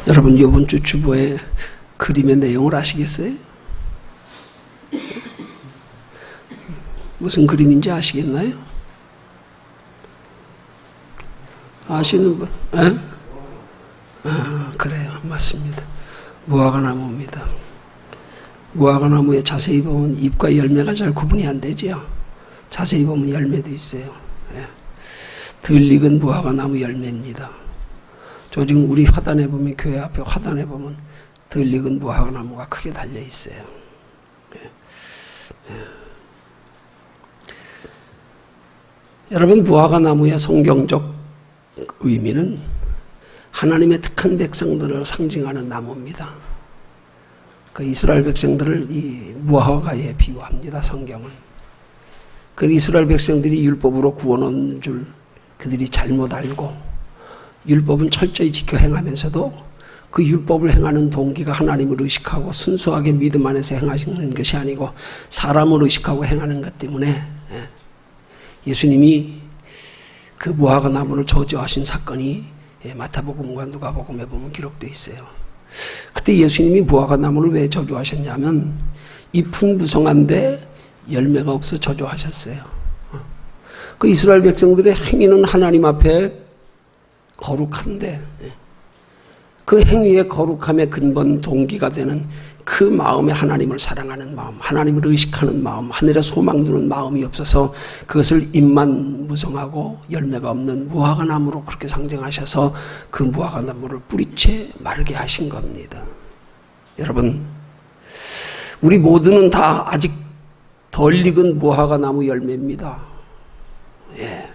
여러분 이번 주 주보의 그림의 내용을 아시겠어요? 무슨 그림인지 아시겠나요? 아시는 분? 에? 그래요. 맞습니다. 무화과나무입니다. 무화과나무에 자세히 보면 잎과 열매가 잘 구분이 안 되죠. 자세히 보면 열매도 있어요. 예. 덜 익은 무화과나무 열매입니다. 저 지금 우리 화단에 보면, 교회 앞에 화단에 보면 덜 익은 무화과나무가 크게 달려 있어요. 예. 예. 여러분, 무화과나무의 성경적 의미는 하나님의 택한 백성들을 상징하는 나무입니다. 그 이스라엘 백성들을 이 무화과에 비유합니다. 성경은. 그 이스라엘 백성들이 율법으로 구원 얻는 줄 그들이 잘못 알고 율법은 철저히 지켜 행하면서도 그 율법을 행하는 동기가 하나님을 의식하고 순수하게 믿음 안에서 행하시는 것이 아니고 사람을 의식하고 행하는 것 때문에 예수님이 그 무화과 나무를 저주하신 사건이 마태복음과 누가복음에 보면 기록되어 있어요. 그때 예수님이 무화과 나무를 왜 저주하셨냐면 잎은 무성한데 열매가 없어 저주하셨어요. 그 이스라엘 백성들의 행위는 하나님 앞에 거룩한데 그 행위의 거룩함의 근본 동기가 되는 그 마음에 하나님을 사랑하는 마음, 하나님을 의식하는 마음, 하늘에 소망 두는 마음이 없어서 그것을 잎만 무성하고 열매가 없는 무화과 나무로 그렇게 상징하셔서 그 무화과 나무를 뿌리채 마르게 하신 겁니다. 여러분, 우리 모두는 다 아직 덜 익은 무화과 나무 열매입니다. 예.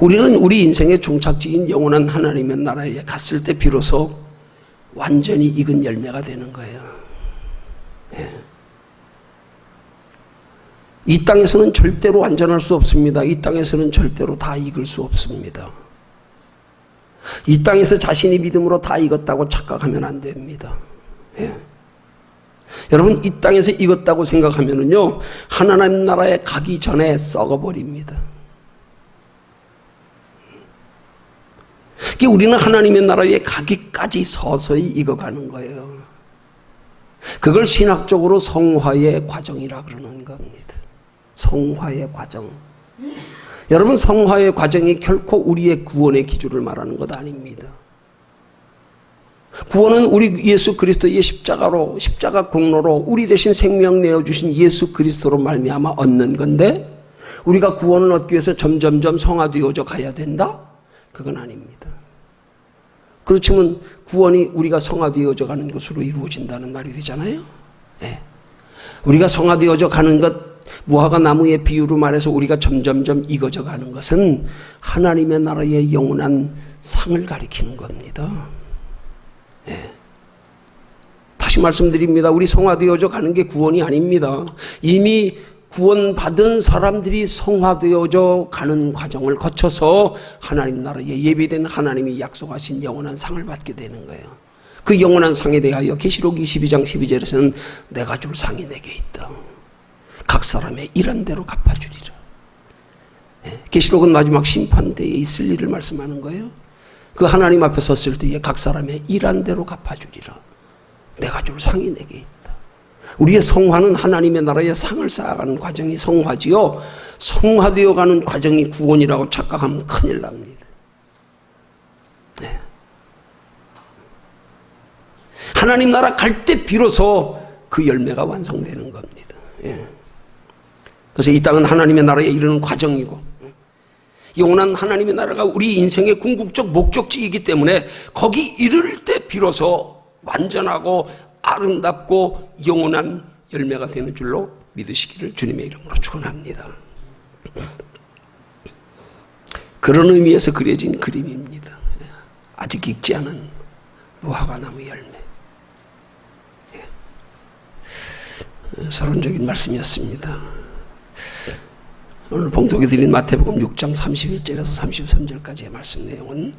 우리는 우리 인생의 종착지인 영원한 하나님의 나라에 갔을 때 비로소 완전히 익은 열매가 되는 거예요. 예. 이 땅에서는 절대로 완전할 수 없습니다. 이 땅에서는 절대로 다 익을 수 없습니다. 이 땅에서 자신이 믿음으로 다 익었다고 착각하면 안 됩니다. 예. 여러분, 이 땅에서 익었다고 생각하면은요, 하나님 나라에 가기 전에 썩어버립니다. 우리는 하나님의 나라에 가기까지 서서히 익어가는 거예요. 그걸 신학적으로 성화의 과정이라 그러는 겁니다. 성화의 과정. 여러분, 성화의 과정이 결코 우리의 구원의 기준을 말하는 것 아닙니다. 구원은 우리 예수 그리스도의 십자가 공로로 우리 대신 생명 내어주신 예수 그리스도로 말미암아 얻는 건데, 우리가 구원을 얻기 위해서 점점점 성화되어져 가야 된다? 그건 아닙니다. 그렇지만 구원이 우리가 성화되어져 가는 것으로 이루어진다는 말이 되잖아요. 네. 우리가 성화되어져 가는 것, 무화과 나무의 비유로 말해서 우리가 점점점 익어져 가는 것은 하나님의 나라의 영원한 상을 가리키는 겁니다. 네. 다시 말씀드립니다. 우리 성화되어져 가는 게 구원이 아닙니다. 이미 구원받은 사람들이 성화되어져 가는 과정을 거쳐서 하나님 나라에 예비된 하나님이 약속하신 영원한 상을 받게 되는 거예요. 그 영원한 상에 대하여 계시록 22장 12절에서는 내가 줄 상이 내게 있다. 각 사람의 일한 대로 갚아주리라. 계시록은 마지막 심판 때에 있을 일을 말씀하는 거예요. 그 하나님 앞에 섰을 때에 각 사람의 일한 대로 갚아주리라. 내가 줄 상이 내게 있다. 우리의 성화는 하나님의 나라에 상을 쌓아가는 과정이 성화지요. 성화되어 가는 과정이 구원이라고 착각하면 큰일 납니다. 네. 하나님 나라 갈 때 비로소 그 열매가 완성되는 겁니다. 예. 그래서 이 땅은 하나님의 나라에 이르는 과정이고, 영원한 하나님의 나라가 우리 인생의 궁극적 목적지이기 때문에 거기 이를 때 비로소 완전하고 아름답고 영원한 열매가 되는 줄로 믿으시기를 주님의 이름으로 축원합니다. 그런 의미에서 그려진 그림입니다. 아직 익지 않은 무화과나무 열매. 서론적인 말씀이었습니다. 오늘 봉독해 드린 마태복음 6장 31절에서 33절까지의 말씀 내용은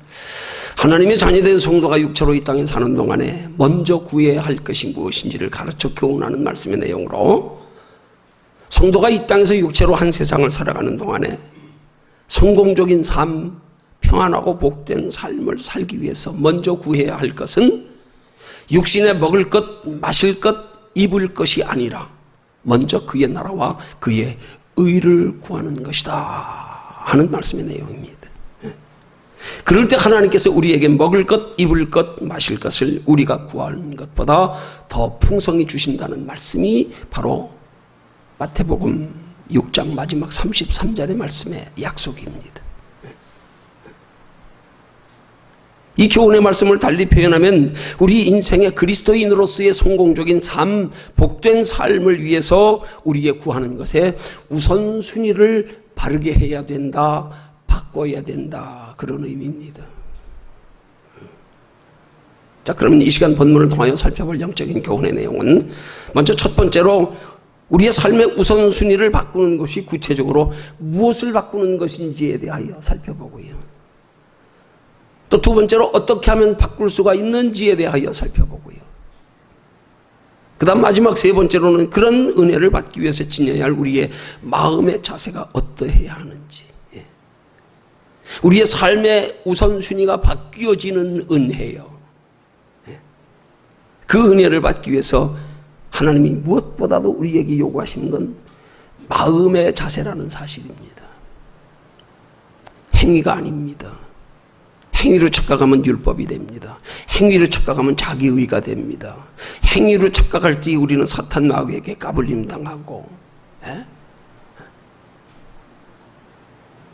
하나님의 자녀된 성도가 육체로 이 땅에 사는 동안에 먼저 구해야 할 것이 무엇인지를 가르쳐 교훈하는 말씀의 내용으로, 성도가 이 땅에서 육체로 한 세상을 살아가는 동안에 성공적인 삶, 평안하고 복된 삶을 살기 위해서 먼저 구해야 할 것은 육신에 먹을 것, 마실 것, 입을 것이 아니라 먼저 그의 나라와 그의 의를 구하는 것이다 하는 말씀의 내용입니다. 그럴 때 하나님께서 우리에게 먹을 것, 입을 것, 마실 것을 우리가 구하는 것보다 더 풍성히 주신다는 말씀이 바로 마태복음 6장 마지막 33절의 말씀의 약속입니다. 이 교훈의 말씀을 달리 표현하면 우리 인생의 그리스도인으로서의 성공적인 삶, 복된 삶을 위해서 우리의 구하는 것에 우선순위를 바르게 해야 된다, 바꿔야 된다, 그런 의미입니다. 자, 그러면 이 시간 본문을 통하여 살펴볼 영적인 교훈의 내용은 먼저 첫 번째로 우리의 삶의 우선순위를 바꾸는 것이 구체적으로 무엇을 바꾸는 것인지에 대하여 살펴보고요. 또 두 번째로 어떻게 하면 바꿀 수가 있는지에 대하여 살펴보고요. 그 다음 마지막 세 번째로는 그런 은혜를 받기 위해서 지녀야 할 우리의 마음의 자세가 어떠해야 하는지, 우리의 삶의 우선순위가 바뀌어지는 은혜요. 그 은혜를 받기 위해서 하나님이 무엇보다도 우리에게 요구하시는 건 마음의 자세라는 사실입니다. 행위가 아닙니다. 행위로 착각하면 율법이 됩니다. 행위로 착각하면 자기의가 됩니다. 행위로 착각할 때 우리는 사탄 마귀에게 까불림 당하고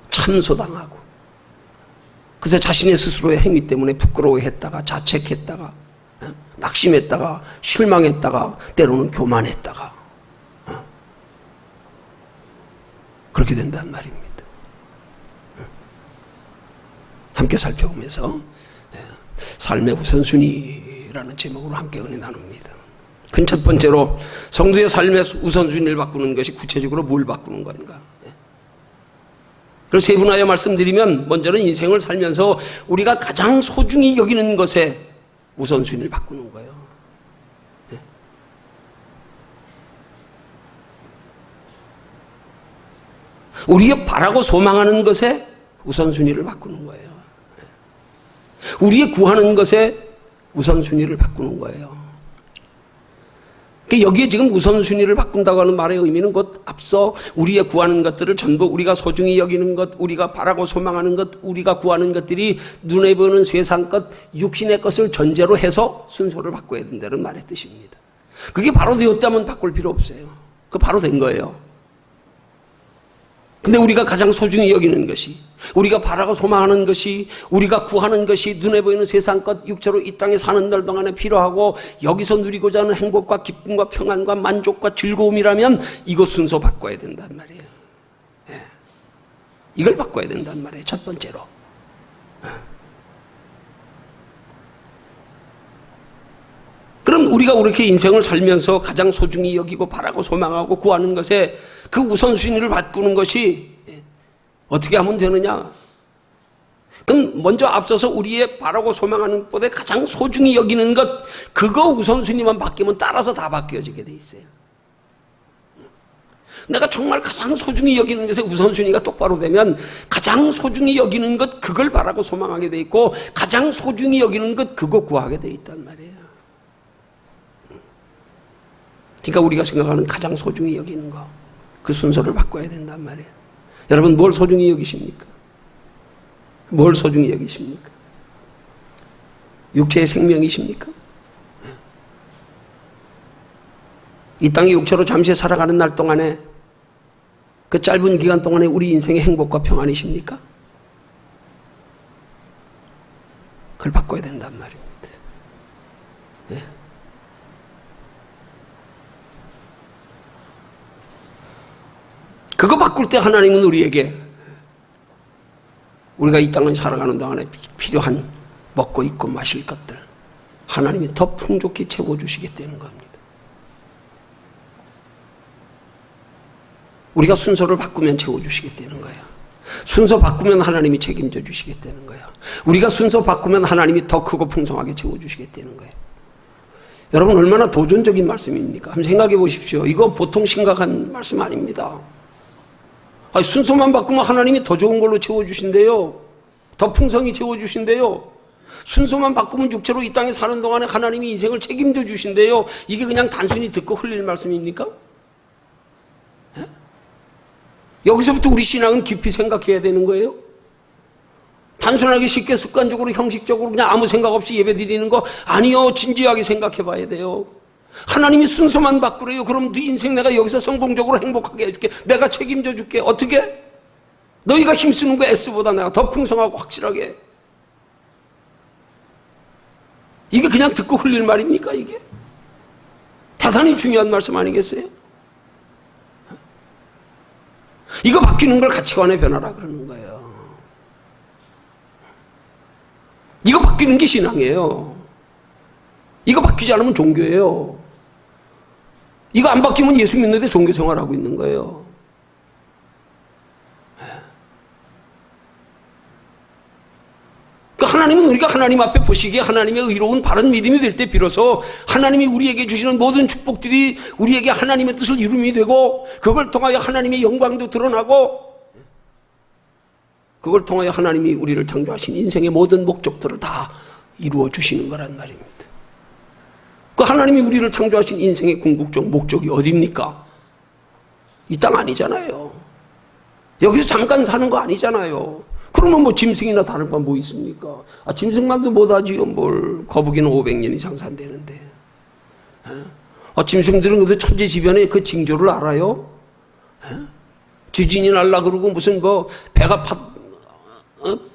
참소당하고, 그래서 자신의 스스로의 행위 때문에 부끄러워했다가 자책했다가 낙심했다가 실망했다가 때로는 교만했다가 그렇게 된다는 말입니다. 함께 살펴보면서 삶의 우선순위라는 제목으로 함께 은혜 나눕니다. 큰 첫 번째로 성도의 삶의 우선순위를 바꾸는 것이 구체적으로 뭘 바꾸는 건가? 그래서 세분하여 말씀드리면 먼저는 인생을 살면서 우리가 가장 소중히 여기는 것에 우선순위를 바꾸는 거예요. 우리가 바라고 소망하는 것에 우선순위를 바꾸는 거예요. 우리의 구하는 것에 우선순위를 바꾸는 거예요. 여기에 지금 우선순위를 바꾼다고 하는 말의 의미는 곧 앞서 우리의 구하는 것들을 전부 우리가 소중히 여기는 것, 우리가 바라고 소망하는 것, 우리가 구하는 것들이 눈에 보이는 세상 것, 육신의 것을 전제로 해서 순서를 바꿔야 된다는 말의 뜻입니다. 그게 바로 되었다면 바꿀 필요 없어요. 그거 바로 된 거예요. 근데 우리가 가장 소중히 여기는 것이, 우리가 바라고 소망하는 것이, 우리가 구하는 것이 눈에 보이는 세상 것, 육체로 이 땅에 사는 날 동안에 필요하고 여기서 누리고자 하는 행복과 기쁨과 평안과 만족과 즐거움이라면 이거 순서 바꿔야 된단 말이에요. 이걸 바꿔야 된단 말이에요. 첫 번째로. 그럼 우리가 그렇게 인생을 살면서 가장 소중히 여기고 바라고 소망하고 구하는 것에 그 우선순위를 바꾸는 것이 어떻게 하면 되느냐? 그럼 먼저 앞서서 우리의 바라고 소망하는 것보다 가장 소중히 여기는 것, 그거 우선순위만 바뀌면 따라서 다 바뀌어지게 돼 있어요. 내가 정말 가장 소중히 여기는 것에 우선순위가 똑바로 되면 가장 소중히 여기는 것, 그걸 바라고 소망하게 돼 있고 가장 소중히 여기는 것, 그거 구하게 돼 있단 말이에요. 그러니까 우리가 생각하는 가장 소중히 여기는 거, 그 순서를 바꿔야 된단 말이에요. 여러분, 뭘 소중히 여기십니까? 뭘 소중히 여기십니까? 육체의 생명이십니까? 이 땅의 육체로 잠시 살아가는 날 동안에, 그 짧은 기간 동안에 우리 인생의 행복과 평안이십니까? 그걸 바꿔야 된단 말입니다. 그거 바꿀 때 하나님은 우리에게 우리가 이 땅을 살아가는 동안에 필요한 먹고 입고 마실 것들 하나님이 더 풍족히 채워주시겠다는 겁니다. 우리가 순서를 바꾸면 채워주시겠다는 거예요. 순서 바꾸면 하나님이 책임져 주시겠다는 거예요. 우리가 순서 바꾸면 하나님이 더 크고 풍성하게 채워주시겠다는 거예요. 여러분, 얼마나 도전적인 말씀입니까? 한번 생각해 보십시오. 이거 보통 심각한 말씀 아닙니다. 아니, 순서만 바꾸면 하나님이 더 좋은 걸로 채워주신대요. 더 풍성히 채워주신대요. 순서만 바꾸면 육체로 이 땅에 사는 동안에 하나님이 인생을 책임져 주신대요. 이게 그냥 단순히 듣고 흘릴 말씀입니까? 예? 여기서부터 우리 신앙은 깊이 생각해야 되는 거예요. 단순하게 쉽게 습관적으로 형식적으로 그냥 아무 생각 없이 예배 드리는 거 아니요. 진지하게 생각해 봐야 돼요. 하나님이 순서만 바꾸래요. 그럼 네 인생 내가 여기서 성공적으로 행복하게 해줄게. 내가 책임져 줄게. 어떻게? 너희가 힘쓰는 거 S보다 내가 더 풍성하고 확실하게. 이게 그냥 듣고 흘릴 말입니까 이게? 대단히 중요한 말씀 아니겠어요? 이거 바뀌는 걸 가치관의 변화라 그러는 거예요. 이거 바뀌는 게 신앙이에요. 이거 바뀌지 않으면 종교예요. 이거 안 바뀌면 예수 믿는데 종교 생활하고 있는 거예요. 그러니까 하나님은 우리가 하나님 앞에 보시기에 하나님의 의로운 바른 믿음이 될 때 비로소 하나님이 우리에게 주시는 모든 축복들이 우리에게 하나님의 뜻을 이룸이 되고 그걸 통하여 하나님의 영광도 드러나고 그걸 통하여 하나님이 우리를 창조하신 인생의 모든 목적들을 다 이루어 주시는 거란 말입니다. 그 하나님이 우리를 창조하신 인생의 궁극적 목적이 어디입니까? 이 땅 아니잖아요. 여기서 잠깐 사는 거 아니잖아요. 그러면 뭐 짐승이나 다른 건 뭐 있습니까? 아, 짐승만도 못하지요. 뭘 거북이는 500년 이상 산다는데. 아, 짐승들은 그 천재지변의 그 징조를 알아요? 지진이 날라 그러고 무슨 뭐 배가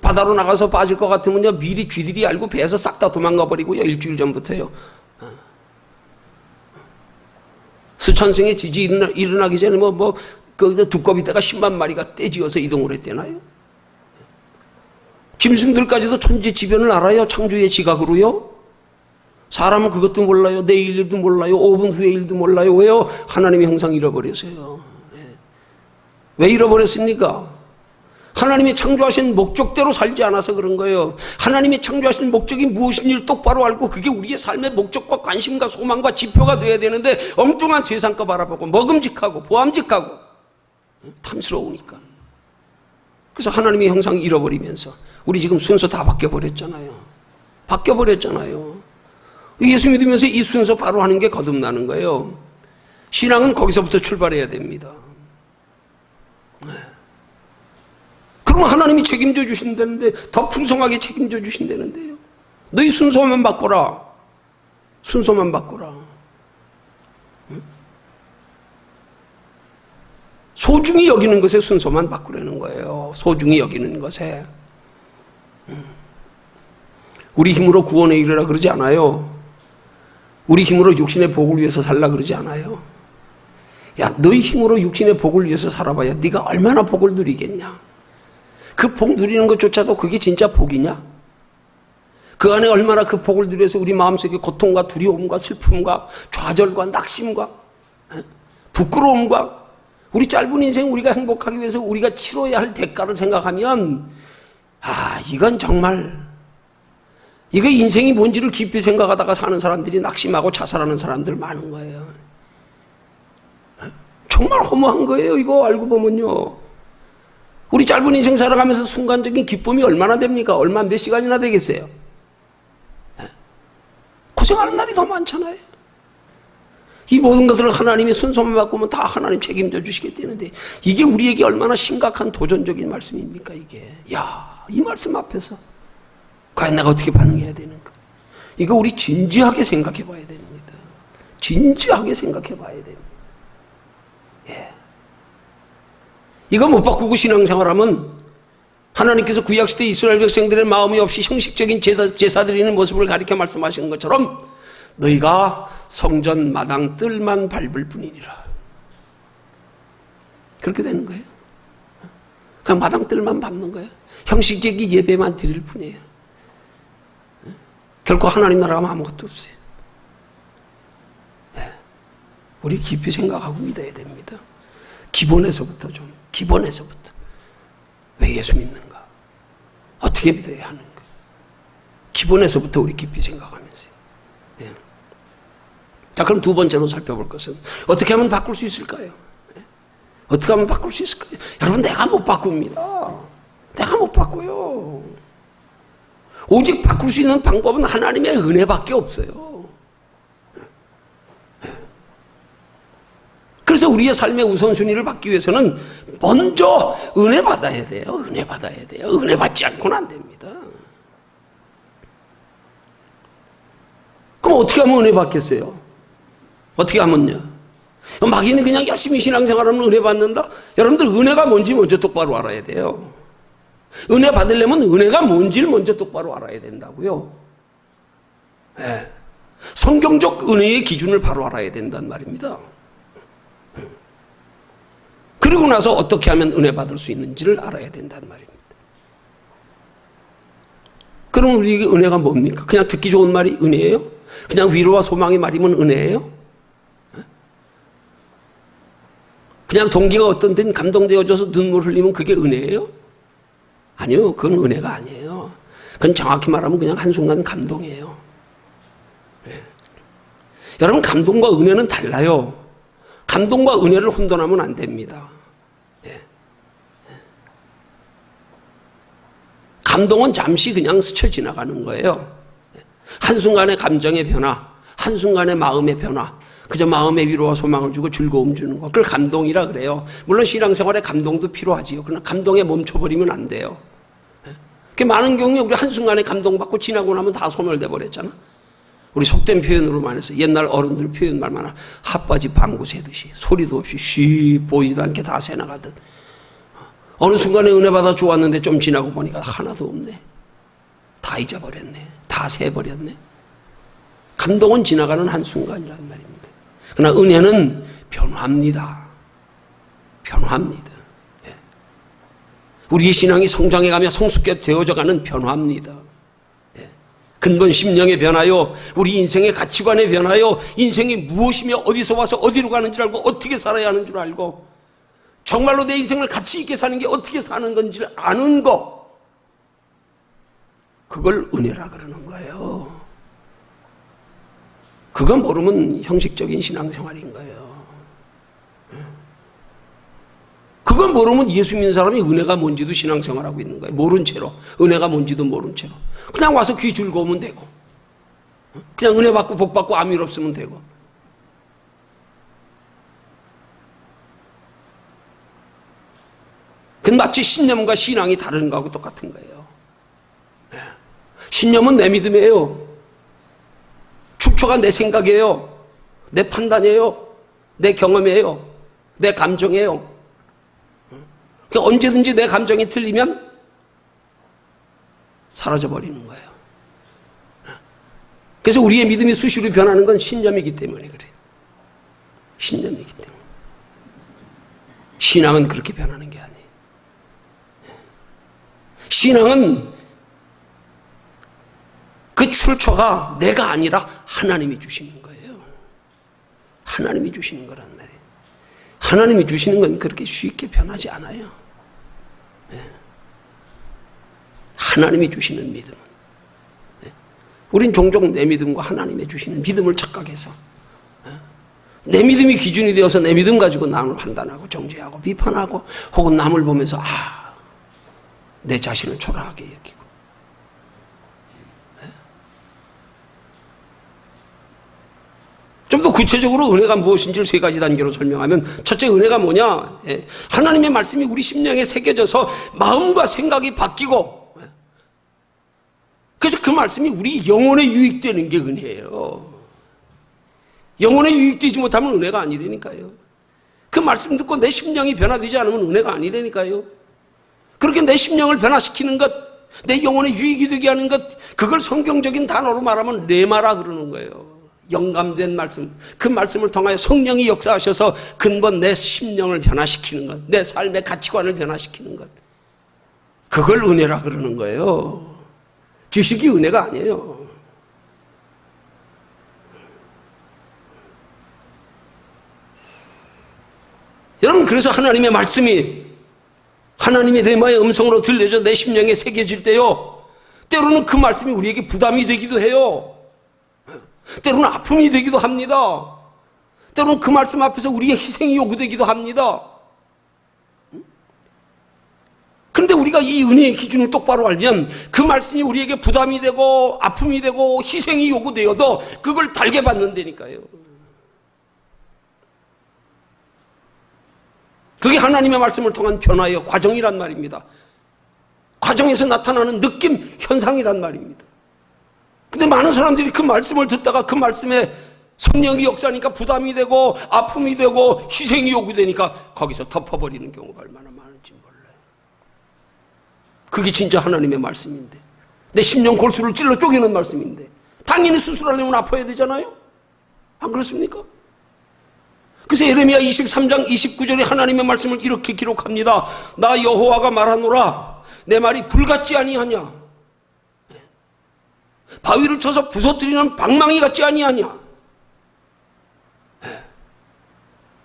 바다로 나가서 빠질 것 같으면요 미리 쥐들이 알고 배에서 싹 다 도망가 버리고요. 일주일 전부터요. 수천승의 지진이 일어나기 전에 그 두꺼비떼가 10만 마리가 떼지어서 이동을 했대나요? 짐승들까지도 천지지변을 알아요. 창조의 지각으로요. 사람은 그것도 몰라요. 내일 일도 몰라요. 5분 후의 일도 몰라요. 왜요? 하나님의 형상 잃어버렸어요. 왜 잃어버렸습니까? 하나님이 창조하신 목적대로 살지 않아서 그런 거예요. 하나님이 창조하신 목적이 무엇인지를 똑바로 알고 그게 우리의 삶의 목적과 관심과 소망과 지표가 돼야 되는데 엉뚱한 세상 거 바라보고 먹음직하고 보암직하고 탐스러우니까. 그래서 하나님의 형상 잃어버리면서 우리 지금 순서 다 바뀌어버렸잖아요. 바뀌어버렸잖아요. 예수 믿으면서 이 순서 바로 하는 게 거듭나는 거예요. 신앙은 거기서부터 출발해야 됩니다. 그러면 하나님이 책임져 주신다는데 더 풍성하게 책임져 주신다는데요. 너희 순서만 바꿔라. 순서만 바꿔라. 소중히 여기는 것에 순서만 바꾸려는 거예요. 소중히 여기는 것에. 우리 힘으로 구원에 이르라 그러지 않아요. 우리 힘으로 육신의 복을 위해서 살라 그러지 않아요. 야, 너희 힘으로 육신의 복을 위해서 살아봐야 네가 얼마나 복을 누리겠냐. 그 복 누리는 것조차도 그게 진짜 복이냐? 그 안에 얼마나 그 복을 누려서 우리 마음속에 고통과 두려움과 슬픔과 좌절과 낙심과 부끄러움과 우리 짧은 인생 우리가 행복하기 위해서 우리가 치러야 할 대가를 생각하면 이건 정말 이거 인생이 뭔지를 깊이 생각하다가 사는 사람들이 낙심하고 자살하는 사람들 많은 거예요. 정말 허무한 거예요. 이거 알고 보면요. 우리 짧은 인생 살아가면서 순간적인 기쁨이 얼마나 됩니까? 얼마 몇 시간이나 되겠어요? 고생하는 날이 더 많잖아요. 이 모든 것을 하나님이 순서만 바꾸면 다 하나님 책임져 주시겠다는데 이게 우리에게 얼마나 심각한 도전적인 말씀입니까 이게. 야, 이 말씀 앞에서 과연 내가 어떻게 반응해야 되는가. 이거 우리 진지하게 생각해 봐야 됩니다. 진지하게 생각해 봐야 됩니다. 예. 이거 못 바꾸고 신앙생활하면 하나님께서 구약시대 이스라엘 백성들의 마음이 없이 형식적인 제사 드리는 모습을 가리켜 말씀하신 것처럼 너희가 성전 마당 뜰만 밟을 뿐이니라. 그렇게 되는 거예요. 그냥 마당 뜰만 밟는 거예요. 형식적인 예배만 드릴 뿐이에요. 결코 하나님 나라가 아무것도 없어요. 우리 깊이 생각하고 믿어야 됩니다. 기본에서부터 기본에서부터. 왜 예수 믿는가? 어떻게 믿어야 하는가? 기본에서부터 우리 깊이 생각하면서요. 예. 자, 그럼 두 번째로 살펴볼 것은 어떻게 하면 바꿀 수 있을까요? 예? 어떻게 하면 바꿀 수 있을까요? 여러분, 내가 못 바꿉니다. 내가 못 바꿔요. 오직 바꿀 수 있는 방법은 하나님의 은혜밖에 없어요. 그래서 우리의 삶의 우선순위를 받기 위해서는 먼저 은혜 받아야 돼요. 은혜 받아야 돼요. 은혜 받지 않고는 안 됩니다. 그럼 어떻게 하면 은혜 받겠어요? 어떻게 하면요? 마귀는 그냥 열심히 신앙생활하면 은혜 받는다? 여러분들, 은혜가 뭔지 먼저 똑바로 알아야 돼요. 은혜 받으려면 은혜가 뭔지를 먼저 똑바로 알아야 된다고요. 네. 성경적 은혜의 기준을 바로 알아야 된단 말입니다. 그리고 나서 어떻게 하면 은혜 받을 수 있는지를 알아야 된단 말입니다. 그럼 우리에게 은혜가 뭡니까? 그냥 듣기 좋은 말이 은혜예요? 그냥 위로와 소망의 말이면 은혜예요? 그냥 동기가 어떤 땐 감동되어져서 눈물 흘리면 그게 은혜예요? 아니요, 그건 은혜가 아니에요. 그건 정확히 말하면 그냥 한순간 감동이에요. 네. 여러분, 감동과 은혜는 달라요. 감동과 은혜를 혼돈하면 안 됩니다. 네. 감동은 잠시 그냥 스쳐 지나가는 거예요. 한순간의 감정의 변화, 한순간의 마음의 변화, 그저 마음의 위로와 소망을 주고 즐거움 주는 거, 그걸 감동이라 그래요. 물론 신앙생활에 감동도 필요하지요. 그러나 감동에 멈춰버리면 안 돼요. 그 많은 경우에 우리 한순간에 감동받고 지나고 나면 다 소멸돼 버렸잖아. 우리 속된 표현으로 말해서 옛날 어른들 표현 말만 핫바지 방구 새듯이 소리도 없이 쉬 보이지도 않게 다 새나가듯, 어느 순간에 은혜 받아 좋았는데 좀 지나고 보니까 하나도 없네. 다 잊어버렸네. 다 새버렸네. 감동은 지나가는 한순간이란 말입니다. 그러나 은혜는 변화합니다. 변화합니다. 예. 우리의 신앙이 성장해가며 성숙해 되어져가는 변화합니다. 예. 근본 심령의 변화요, 우리 인생의 가치관의 변화요, 인생이 무엇이며 어디서 와서 어디로 가는 줄 알고 어떻게 살아야 하는 줄 알고 정말로 내 인생을 가치 있게 사는 게 어떻게 사는 건지를 아는 거, 그걸 은혜라 그러는 거예요. 그건 모르면 형식적인 신앙생활인 거예요. 그건 모르면 예수 믿는 사람이 은혜가 뭔지도 신앙생활하고 있는 거예요. 모른 채로. 은혜가 뭔지도 모른 채로. 그냥 와서 귀 즐거우면 되고, 그냥 은혜 받고 복 받고 아무 일 없으면 되고. 그건 마치 신념과 신앙이 다른 거하고 똑같은 거예요. 신념은 내 믿음이에요. 축초가 내 생각이에요. 내 판단이에요. 내 경험이에요. 내 감정이에요. 언제든지 내 감정이 틀리면 사라져버리는 거예요. 그래서 우리의 믿음이 수시로 변하는 건 신념이기 때문에 그래요. 신념이기 때문에. 신앙은 그렇게 변하는 게 아니에요. 신앙은 그 출처가 내가 아니라 하나님이 주시는 거예요. 하나님이 주시는 거란 말이에요. 하나님이 주시는 건 그렇게 쉽게 변하지 않아요. 하나님이 주시는 믿음은, 우린 종종 내 믿음과 하나님이 주시는 믿음을 착각해서 내 믿음이 기준이 되어서 내 믿음 가지고 남을 판단하고 정죄하고 비판하고, 혹은 남을 보면서 내 자신을 초라하게 여기고. 좀 더 구체적으로 은혜가 무엇인지를 세 가지 단계로 설명하면, 첫째, 은혜가 뭐냐? 하나님의 말씀이 우리 심령에 새겨져서 마음과 생각이 바뀌고, 그래서 그 말씀이 우리 영혼에 유익되는 게 은혜예요. 영혼에 유익되지 못하면 은혜가 아니라니까요. 그 말씀 듣고 내 심령이 변화되지 않으면 은혜가 아니라니까요. 그렇게 내 심령을 변화시키는 것, 내 영혼에 유익이 되게 하는 것, 그걸 성경적인 단어로 말하면 레마라 그러는 거예요. 영감된 말씀, 그 말씀을 통하여 성령이 역사하셔서 근본 내 심령을 변화시키는 것, 내 삶의 가치관을 변화시키는 것, 그걸 은혜라 그러는 거예요. 지식이 은혜가 아니에요. 여러분, 그래서 하나님의 말씀이 하나님의 레마의 음성으로 들려져 내 심령에 새겨질 때요, 때로는 그 말씀이 우리에게 부담이 되기도 해요. 때로는 아픔이 되기도 합니다. 때로는 그 말씀 앞에서 우리의 희생이 요구되기도 합니다. 그런데 우리가 이 은혜의 기준을 똑바로 알면 그 말씀이 우리에게 부담이 되고 아픔이 되고 희생이 요구되어도 그걸 달게 받는다니까요. 그게 하나님의 말씀을 통한 변화의 과정이란 말입니다. 과정에서 나타나는 느낌, 현상이란 말입니다. 근데 많은 사람들이 그 말씀을 듣다가 그 말씀에 성령이 역사니까 부담이 되고 아픔이 되고 희생이 요구되니까 거기서 덮어버리는 경우가 얼마나 많은지 몰라요. 그게 진짜 하나님의 말씀인데, 내 심령 골수를 찔러 쪼개는 말씀인데 당연히 수술하려면 아파야 되잖아요. 안 그렇습니까? 그래서 예레미야 23장 29절에 하나님의 말씀을 이렇게 기록합니다. 나 여호와가 말하노라 내 말이 불같지 아니하냐, 바위를 쳐서 부서뜨리는 방망이 같지 아니하냐.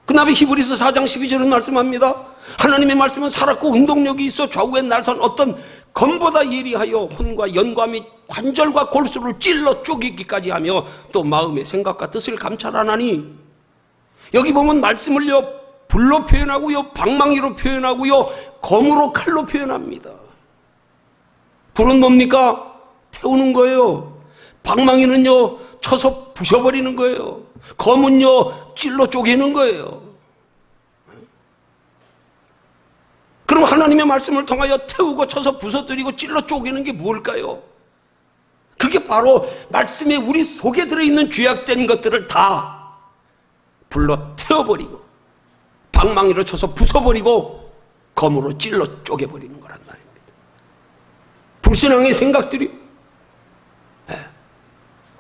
그 다음에 히브리서 4장 12절은 말씀합니다. 하나님의 말씀은 살았고 운동력이 있어 좌우에 날선 어떤 검보다 예리하여 혼과 연과 및 관절과 골수를 찔러 쪼개기까지 하며 또 마음의 생각과 뜻을 감찰하나니, 여기 보면 말씀을요 불로 표현하고요 방망이로 표현하고요 검으로 칼로 표현합니다. 불은 뭡니까? 태우는 거예요. 방망이는요 쳐서 부셔버리는 거예요. 검은요 찔러 쪼개는 거예요. 그럼 하나님의 말씀을 통하여 태우고 쳐서 부서뜨리고 찔러 쪼개는 게 뭘까요? 그게 바로 말씀에 우리 속에 들어있는 죄악된 것들을 다 불로 태워버리고 방망이로 쳐서 부숴버리고 검으로 찔러 쪼개버리는 거란 말입니다. 불신앙의 생각들이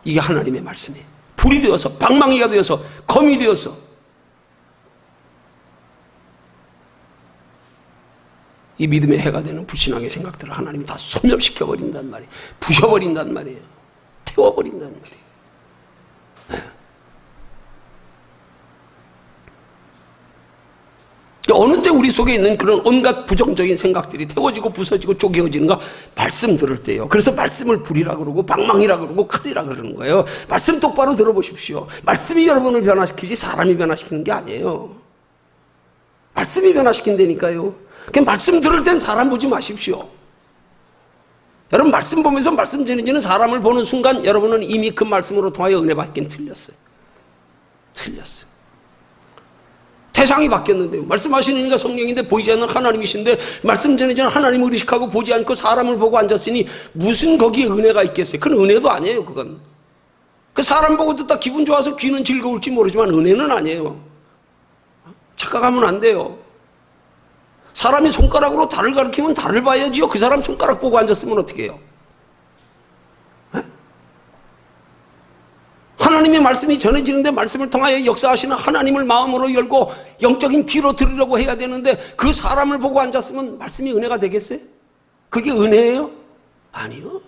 이게 하나님의 말씀이에요. 불이 되어서 방망이가 되어서 검이 되어서 이 믿음의 해가 되는 불신앙의 생각들을 하나님이 다 소멸시켜버린단 말이에요. 부셔버린단 말이에요. 태워버린단 말이에요. 어느 때 우리 속에 있는 그런 온갖 부정적인 생각들이 태워지고 부서지고 쪼개어지는가? 말씀 들을 때요. 그래서 말씀을 불이라 그러고 방망이라 그러고 칼이라 그러는 거예요. 말씀 똑바로 들어보십시오. 말씀이 여러분을 변화시키지 사람이 변화시키는 게 아니에요. 말씀이 변화시킨다니까요. 그냥 말씀 들을 땐 사람 보지 마십시오. 여러분 말씀 보면서 말씀 전해지는 사람을 보는 순간 여러분은 이미 그 말씀으로 통하여 은혜 받긴 틀렸어요. 대상이 바뀌었는데요. 말씀하시는 이가 성령인데 보이지 않는 하나님이신데 말씀 전해지는 하나님을 의식하고 보지 않고 사람을 보고 앉았으니 무슨 거기에 은혜가 있겠어요? 그건 은혜도 아니에요. 그건 그 사람 보고 듣다 기분 좋아서 귀는 즐거울지 모르지만 은혜는 아니에요. 착각하면 안 돼요. 사람이 손가락으로 달을 가리키면 달을 봐야지요. 그 사람 손가락 보고 앉았으면 어떻게 해요? 하나님의 말씀이 전해지는데 말씀을 통하여 역사하시는 하나님을 마음으로 열고 영적인 귀로 들으려고 해야 되는데 그 사람을 보고 앉았으면 말씀이 은혜가 되겠어요? 그게 은혜예요? 아니요.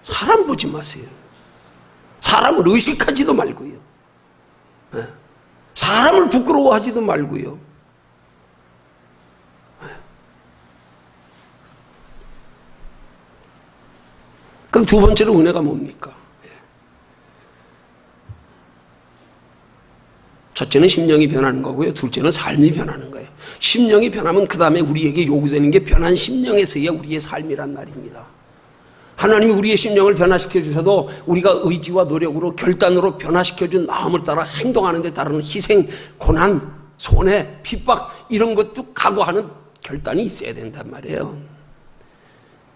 사람 보지 마세요. 사람을 의식하지도 말고요. 사람을 부끄러워하지도 말고요. 그럼 두 번째로 은혜가 뭡니까? 첫째는 심령이 변하는 거고요. 둘째는 삶이 변하는 거예요. 심령이 변하면 그 다음에 우리에게 요구되는 게 변한 심령에서야 우리의 삶이란 말입니다. 하나님이 우리의 심령을 변화시켜 주셔도 우리가 의지와 노력으로 결단으로 변화시켜 준 마음을 따라 행동하는 데 따르는 희생, 고난, 손해, 핍박 이런 것도 각오하는 결단이 있어야 된단 말이에요.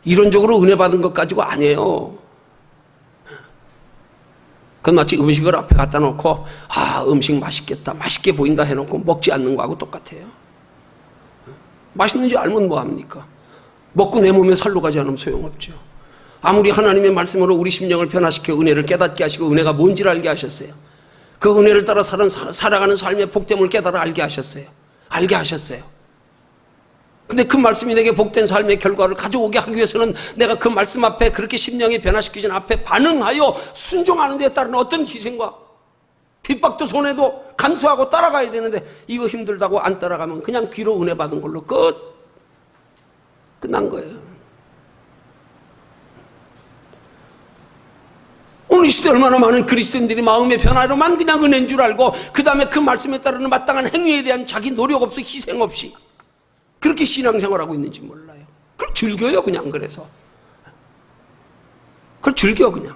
이론적으로 은혜 받은 것 가지고 아니에요. 그건 마치 음식을 앞에 갖다 놓고 음식 맛있겠다, 맛있게 보인다 해놓고 먹지 않는 거하고 똑같아요. 맛있는지 알면 뭐합니까? 먹고 내 몸에 살로 가지 않으면 소용없죠. 아무리 하나님의 말씀으로 우리 심령을 변화시켜 은혜를 깨닫게 하시고 은혜가 뭔지를 알게 하셨어요. 그 은혜를 따라 살아가는 삶의 복됨을 깨달아 알게 하셨어요. 근데 그 말씀이 내게 복된 삶의 결과를 가져오게 하기 위해서는 내가 그 말씀 앞에 그렇게 심령이 변화시키진 앞에 반응하여 순종하는 데 따른 어떤 희생과 핍박도 손해도 간수하고 따라가야 되는데 이거 힘들다고 안 따라가면 그냥 귀로 은혜 받은 걸로 끝난 거예요. 오늘 이 시대 얼마나 많은 그리스도인들이 마음의 변화로만 그냥 은혜인 줄 알고 그 다음에 그 말씀에 따르는 마땅한 행위에 대한 자기 노력 없이 희생 없이 그렇게 신앙생활하고 있는지 몰라요. 그걸 즐겨요, 그냥. 그래서 그걸 즐겨, 그냥.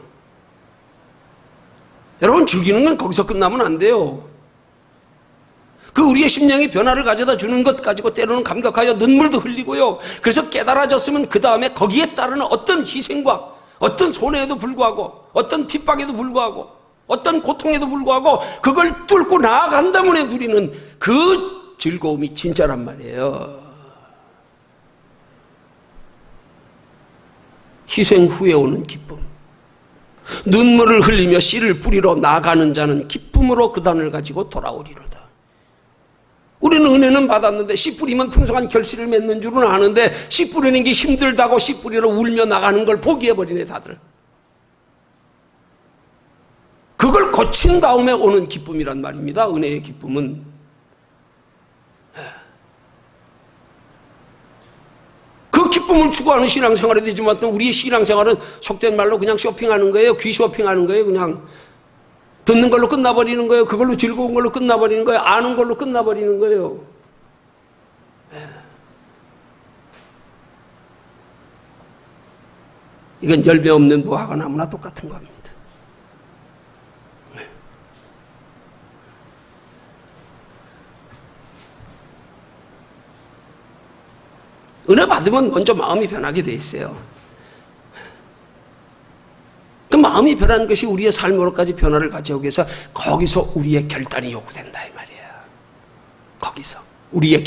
여러분, 즐기는 건 거기서 끝나면 안 돼요. 그 우리의 심령의 변화를 가져다 주는 것 가지고 때로는 감격하여 눈물도 흘리고요. 그래서 깨달아졌으면 그 다음에 거기에 따르는 어떤 희생과 어떤 손해에도 불구하고 어떤 핍박에도 불구하고 어떤 고통에도 불구하고 그걸 뚫고 나아간다문에 누리는 그 즐거움이 진짜란 말이에요. 희생 후에 오는 기쁨. 눈물을 흘리며 씨를 뿌리러 나가는 자는 기쁨으로 그 단을 가지고 돌아오리로다. 우리는 은혜는 받았는데 씨 뿌리면 풍성한 결실을 맺는 줄은 아는데 씨 뿌리는 게 힘들다고 씨 뿌리러 울며 나가는 걸 포기해버리네, 다들. 그걸 거친 다음에 오는 기쁨이란 말입니다. 은혜의 기쁨은. 그 기쁨을 추구하는 신앙생활이 되지만 우리의 신앙생활은 속된 말로 그냥 쇼핑하는 거예요. 귀 쇼핑하는 거예요. 그냥 듣는 걸로 끝나버리는 거예요. 그걸로 즐거운 걸로 끝나버리는 거예요. 아는 걸로 끝나버리는 거예요. 이건 열매 없는 무화과 나무나 똑같은 겁니다. 은혜 받으면 먼저 마음이 변하게 돼 있어요. 그 마음이 변하는 것이 우리의 삶으로까지 변화를 가져오기 위해서 거기서 우리의 결단이 요구된다, 이 말이에요. 거기서 우리의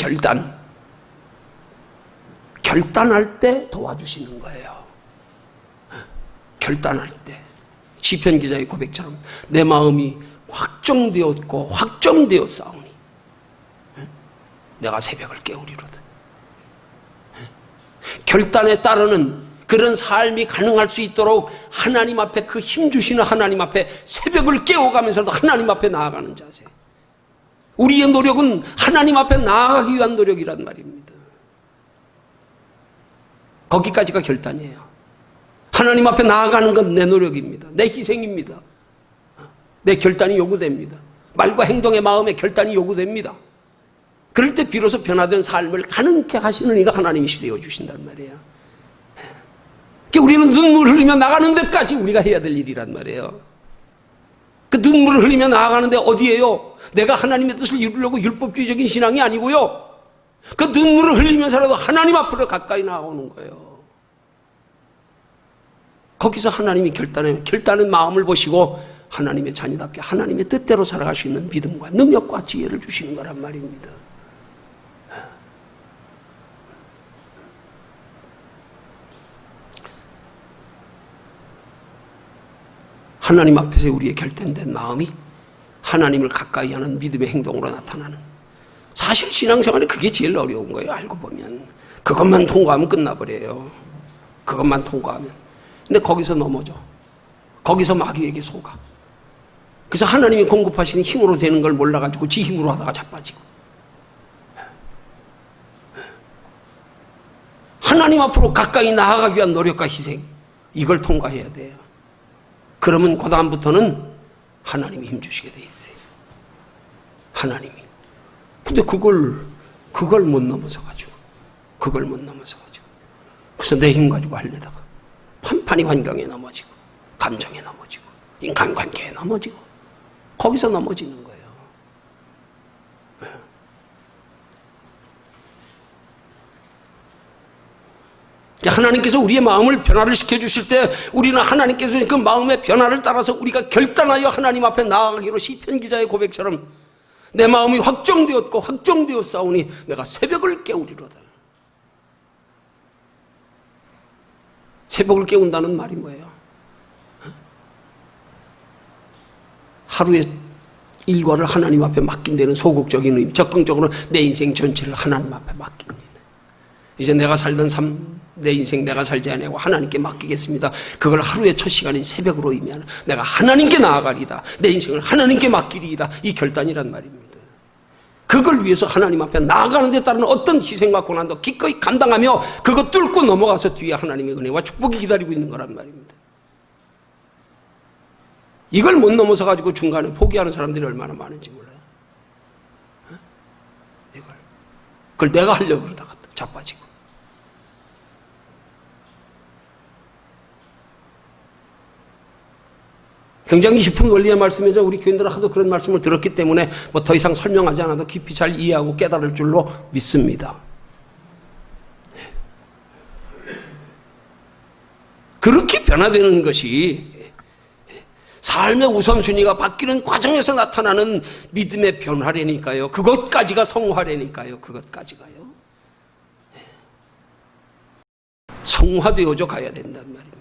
결단할 때 도와주시는 거예요. 결단할 때 시편 기자의 고백처럼 내 마음이 확정되었고 확정되었사오니 내가 새벽을 깨우리로다. 결단에 따르는 그런 삶이 가능할 수 있도록 하나님 앞에 그 힘 주시는 하나님 앞에 새벽을 깨워가면서도 하나님 앞에 나아가는 자세. 우리의 노력은 하나님 앞에 나아가기 위한 노력이란 말입니다. 거기까지가 결단이에요. 하나님 앞에 나아가는 건 내 노력입니다. 내 희생입니다. 내 결단이 요구됩니다. 말과 행동의 마음의 결단이 요구됩니다. 그럴 때 비로소 변화된 삶을 가능케 하시는 이가 하나님이시 되어 주신단 말이에요. 우리는 눈물을 흘리며 나가는 데까지 우리가 해야 될 일이란 말이에요. 그 눈물을 흘리며 나아가는데 어디에요? 내가 하나님의 뜻을 이루려고 율법주의적인 신앙이 아니고요. 그 눈물을 흘리면서라도 하나님 앞으로 가까이 나아오는 거예요. 거기서 하나님이 결단의 마음을 보시고 하나님의 자녀답게 하나님의 뜻대로 살아갈 수 있는 믿음과 능력과 지혜를 주시는 거란 말입니다. 하나님 앞에서 우리의 결단된 마음이 하나님을 가까이 하는 믿음의 행동으로 나타나는, 사실 신앙생활에 그게 제일 어려운 거예요. 알고 보면 그것만 통과하면 끝나버려요. 그것만 통과하면. 근데 거기서 넘어져. 거기서 마귀에게 속아. 그래서 하나님이 공급하시는 힘으로 되는 걸 몰라가지고 지 힘으로 하다가 자빠지고, 하나님 앞으로 가까이 나아가기 위한 노력과 희생, 이걸 통과해야 돼요. 그러면 그 다음부터는 하나님이 힘주시게 돼 있어요. 하나님이. 근데 그걸 못 넘어서가지고, 그래서 내 힘 가지고 하려다가 판판이 환경에 넘어지고, 감정에 넘어지고, 인간관계에 넘어지고, 거기서 넘어지는 거예요. 하나님께서 우리의 마음을 변화를 시켜주실 때 우리는 하나님께서 그 마음의 변화를 따라서 우리가 결단하여 하나님 앞에 나아가기로 시편 기자의 고백처럼 내 마음이 확정되었고 확정되었사오니 내가 새벽을 깨우리로다. 새벽을 깨운다는 말이 뭐예요? 하루의 일과를 하나님 앞에 맡긴 데는 소극적인 의미, 적극적으로 내 인생 전체를 하나님 앞에 맡깁니다. 이제 내가 살던 삶, 내 인생 내가 살지 아니하고 하나님께 맡기겠습니다. 그걸 하루의 첫 시간인 새벽으로 의미하는, 내가 하나님께 나아가리다, 내 인생을 하나님께 맡기리이다, 이 결단이란 말입니다. 그걸 위해서 하나님 앞에 나아가는 데 따른 어떤 희생과 고난도 기꺼이 감당하며 그거 뚫고 넘어가서 뒤에 하나님의 은혜와 축복이 기다리고 있는 거란 말입니다. 이걸 못 넘어서 가지고 중간에 포기하는 사람들이 얼마나 많은지 몰라요. 그걸 내가 하려고 그러다가 자빠지고. 굉장히 깊은 원리의 말씀이죠. 우리 교인들은 하도 그런 말씀을 들었기 때문에 뭐 더 이상 설명하지 않아도 깊이 잘 이해하고 깨달을 줄로 믿습니다. 그렇게 변화되는 것이 삶의 우선순위가 바뀌는 과정에서 나타나는 믿음의 변화라니까요. 그것까지가 성화라니까요. 그것까지가요. 성화되어져 가야 된단 말입니다.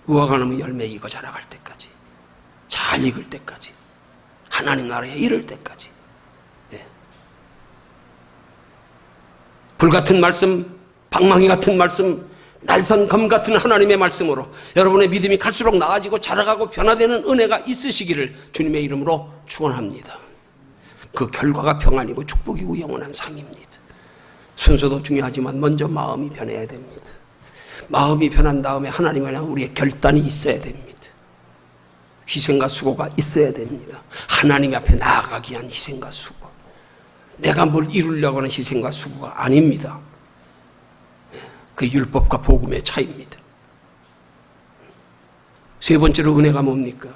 무화과 나무 열매 익어 자라갈 때까지, 잘 익을 때까지, 하나님 나라에 이를 때까지. 불같은 말씀, 방망이 같은 말씀, 날선 검 같은 하나님의 말씀으로 여러분의 믿음이 갈수록 나아지고 자라가고 변화되는 은혜가 있으시기를 주님의 이름으로 축원합니다. 그 결과가 평안이고 축복이고 영원한 상입니다. 순서도 중요하지만 먼저 마음이 변해야 됩니다. 마음이 변한 다음에 하나님에 대한 우리의 결단이 있어야 됩니다. 희생과 수고가 있어야 됩니다. 하나님 앞에 나아가기 위한 희생과 수고. 내가 뭘 이루려고 하는 희생과 수고가 아닙니다. 그 율법과 복음의 차이입니다. 세 번째로 은혜가 뭡니까?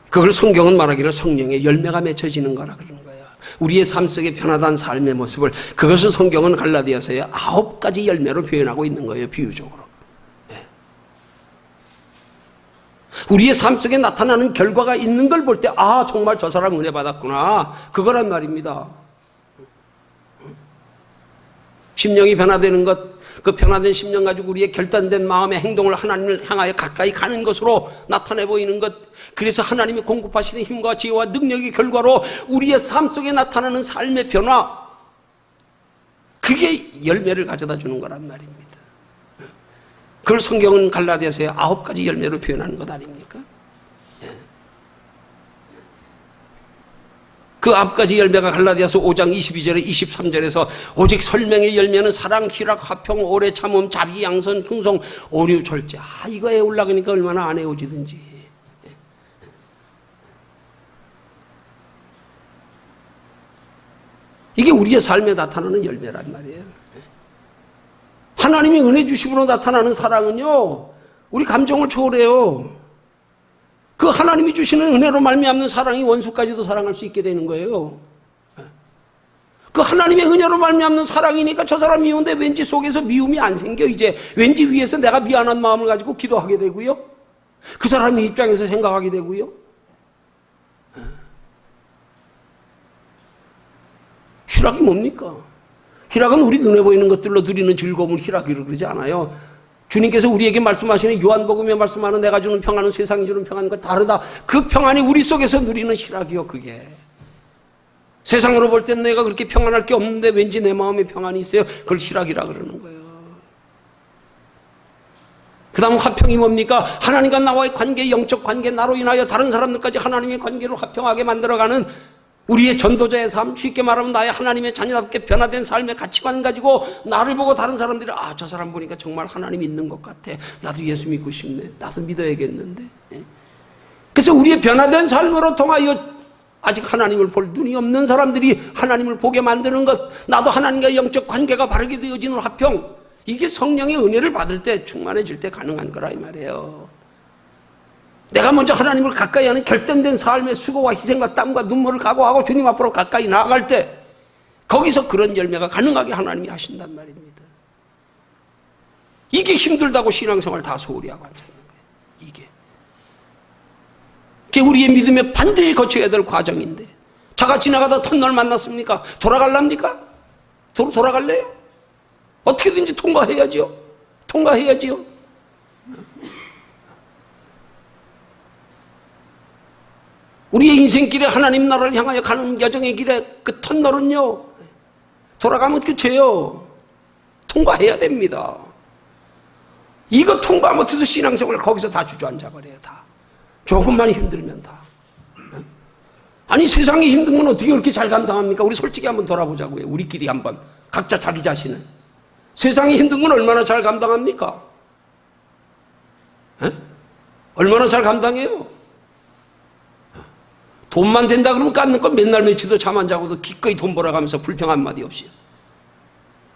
그걸 성경은 말하기를 성령의 열매가 맺혀지는 거라 그러는 거야. 우리의 삶 속에 변화된 삶의 모습을, 그것을 성경은 갈라디아서에 9가지 열매로 표현하고 있는 거예요. 비유적으로. 우리의 삶 속에 나타나는 결과가 있는 걸 볼 때, 아, 정말 저 사람 은혜 받았구나, 그거란 말입니다. 심령이 변화되는 것, 그 변화된 심령 가지고 우리의 결단된 마음의 행동을 하나님을 향하여 가까이 가는 것으로 나타내 보이는 것, 그래서 하나님이 공급하시는 힘과 지혜와 능력의 결과로 우리의 삶 속에 나타나는 삶의 변화, 그게 열매를 가져다 주는 거란 말입니다. 그걸 성경은 갈라디아서에 9가지 열매로 표현하는 것 아닙니까? 그 9가지 열매가 갈라디아서 5장 22절에 23절에서 오직 설명의 열매는 사랑, 희락, 화평, 오래 참음, 자비, 양선, 흥성, 온유, 절제. 아, 이거 애올라가니까 얼마나 안 애워지든지. 이게 우리의 삶에 나타나는 열매란 말이에요. 하나님이 은혜 주심으로 나타나는 사랑은요, 우리 감정을 초월해요. 그 하나님이 주시는 은혜로 말미암는 사랑이 원수까지도 사랑할 수 있게 되는 거예요. 그 하나님의 은혜로 말미암는 사랑이니까 저 사람 미운데 왠지 속에서 미움이 안 생겨. 이제 왠지 위에서 내가 미안한 마음을 가지고 기도하게 되고요, 그 사람의 입장에서 생각하게 되고요. 희락이 뭡니까? 희락은 우리 눈에 보이는 것들로 누리는 즐거움을 희락이라고 그러지 않아요. 주님께서 우리에게 말씀하시는 요한복음에 말씀하는 내가 주는 평안은 세상이 주는 평안과 다르다. 그 평안이 우리 속에서 누리는 희락이요, 그게. 세상으로 볼 땐 내가 그렇게 평안할 게 없는데 왠지 내 마음에 평안이 있어요. 그걸 희락이라 그러는 거예요. 그 다음 화평이 뭡니까? 하나님과 나와의 관계, 영적 관계, 나로 인하여 다른 사람들까지 하나님의 관계를 화평하게 만들어가는 우리의 전도자의 삶, 쉽게 말하면 나의 하나님의 자녀답게 변화된 삶의 가치관 가지고 나를 보고 다른 사람들이, 아, 저 사람 보니까 정말 하나님이 있는 것 같아. 나도 예수 믿고 싶네. 나도 믿어야겠는데. 그래서 우리의 변화된 삶으로 통하여 아직 하나님을 볼 눈이 없는 사람들이 하나님을 보게 만드는 것, 나도 하나님과 영적 관계가 바르게 되어지는 화평, 이게 성령의 은혜를 받을 때, 충만해질 때 가능한 거라 이 말이에요. 내가 먼저 하나님을 가까이 하는 결단된 삶의 수고와 희생과 땀과 눈물을 각오하고 주님 앞으로 가까이 나아갈 때, 거기서 그런 열매가 가능하게 하나님이 하신단 말입니다. 이게 힘들다고 신앙생활 다 소홀히 하고 앉아있는 거예요. 이게 우리의 믿음에 반드시 거쳐야 될 과정인데, 차가 지나가다 터널 만났습니까? 돌아갈랍니까? 돌아갈래요? 어떻게든지 통과해야지요. 우리의 인생길에 하나님 나라를 향하여 가는 여정의 길에 그 터널은요, 돌아가면 끝이에요. 통과해야 됩니다. 이거 통과 못해서 신앙생활을 거기서 다 주저앉아 버려요. 다 조금만 힘들면 다. 아니, 세상이 힘든 건 어떻게 그렇게 잘 감당합니까? 우리 솔직히 한번 돌아보자고요. 우리끼리 한번 각자 자기 자신을. 세상이 힘든 건 얼마나 잘 감당합니까? 얼마나 잘 감당해요? 돈만 된다 그러면 깎는 건 맨날 며칠도 잠 안 자고도 기꺼이 돈 벌어가면서 불평 한마디 없이.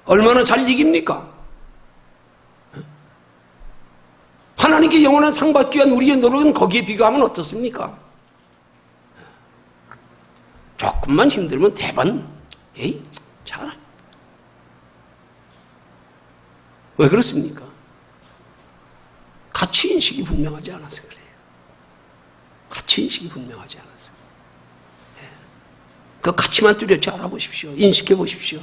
얼마나 잘 이깁니까? 하나님께 영원한 상 받기 위한 우리의 노력은 거기에 비교하면 어떻습니까? 조금만 힘들면 대번, 에이, 잘하. 왜 그렇습니까? 가치인식이 분명하지 않아서 그래요. 가치인식이 분명하지 않아서. 그 가치만 뚜렷이 알아보십시오. 인식해 보십시오.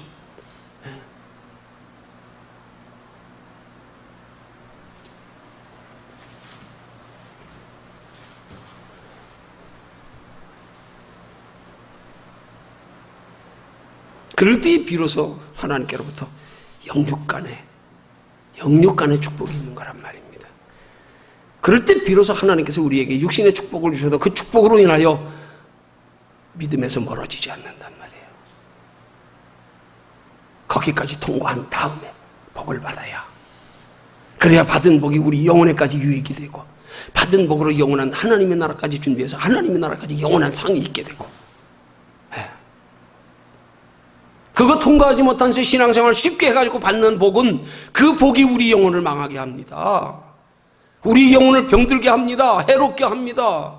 그럴 때 비로소 하나님께로부터 영육간의 축복이 있는 거란 말입니다. 그럴 때 비로소 하나님께서 우리에게 육신의 축복을 주셔도 그 축복으로 인하여 믿음에서 멀어지지 않는단 말이에요. 거기까지 통과한 다음에 복을 받아야, 그래야 받은 복이 우리 영혼에까지 유익이 되고, 받은 복으로 영원한 하나님의 나라까지 준비해서 하나님의 나라까지 영원한 상이 있게 되고, 그거 통과하지 못한 채 신앙생활을 쉽게 해가지고 받는 복은 그 복이 우리 영혼을 망하게 합니다. 우리 영혼을 병들게 합니다. 해롭게 합니다.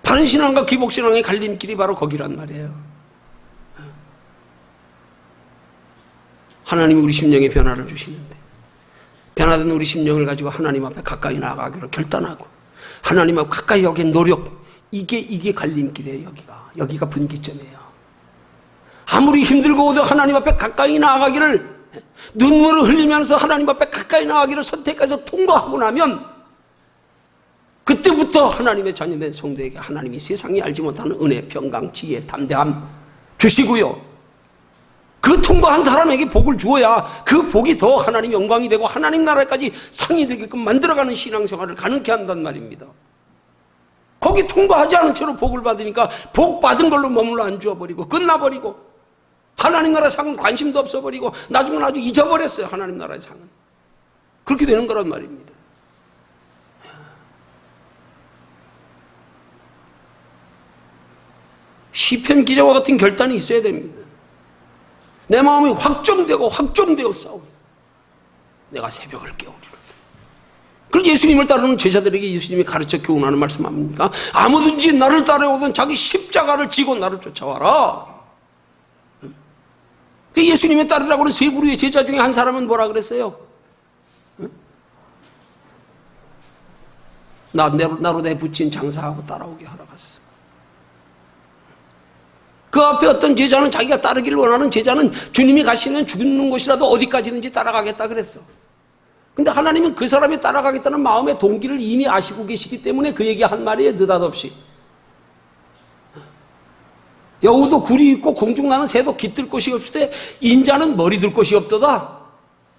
바른 신앙과 기복신앙의 갈림길이 바로 거기란 말이에요. 하나님이 우리 심령에 변화를 주시는데, 변화된 우리 심령을 가지고 하나님 앞에 가까이 나아가기로 결단하고 하나님 앞에 가까이 오게 노력, 이게 갈림길이에요. 여기가 분기점이에요. 아무리 힘들고도 하나님 앞에 가까이 나아가기를, 눈물을 흘리면서 하나님 앞에 가까이 나아가기를 선택해서 통과하고 나면 그때부터 하나님의 자녀된 성도에게 하나님이 세상이 알지 못하는 은혜, 평강, 지혜, 담대함 주시고요, 그 통과한 사람에게 복을 주어야 그 복이 더 하나님 영광이 되고 하나님 나라까지 상이 되게끔 만들어가는 신앙생활을 가능케 한단 말입니다. 거기 통과하지 않은 채로 복을 받으니까 복 받은 걸로 머물러 앉아버리고 끝나버리고, 하나님 나라 상은 관심도 없어버리고 나중에 아주 잊어버렸어요. 하나님 나라의 상은. 그렇게 되는 거란 말입니다. 시편 기자와 같은 결단이 있어야 됩니다. 내 마음이 확정되어 싸우고 내가 새벽을 깨우리라. 그걸 예수님을 따르는 제자들에게 예수님이 가르쳐 교훈하는 말씀 아닙니까? 아무든지 나를 따라오든 자기 십자가를 지고 나를 쫓아와라. 예수님을 따르라고 하는 세 부류의 제자 중에 한 사람은 뭐라 그랬어요? 나로 내 부친 장사하고 따라오게 허락하소서. 그 앞에 어떤 제자는, 자기가 따르기를 원하는 제자는 주님이 가시는 죽는 곳이라도 어디까지든지 따라가겠다 그랬어. 근데 하나님은 그 사람이 따라가겠다는 마음의 동기를 이미 아시고 계시기 때문에 그 얘기 한 마리에 느닷없이, 여우도 굴이 있고 공중나는 새도 깃들 곳이 없을 때 인자는 머리 들 곳이 없도다.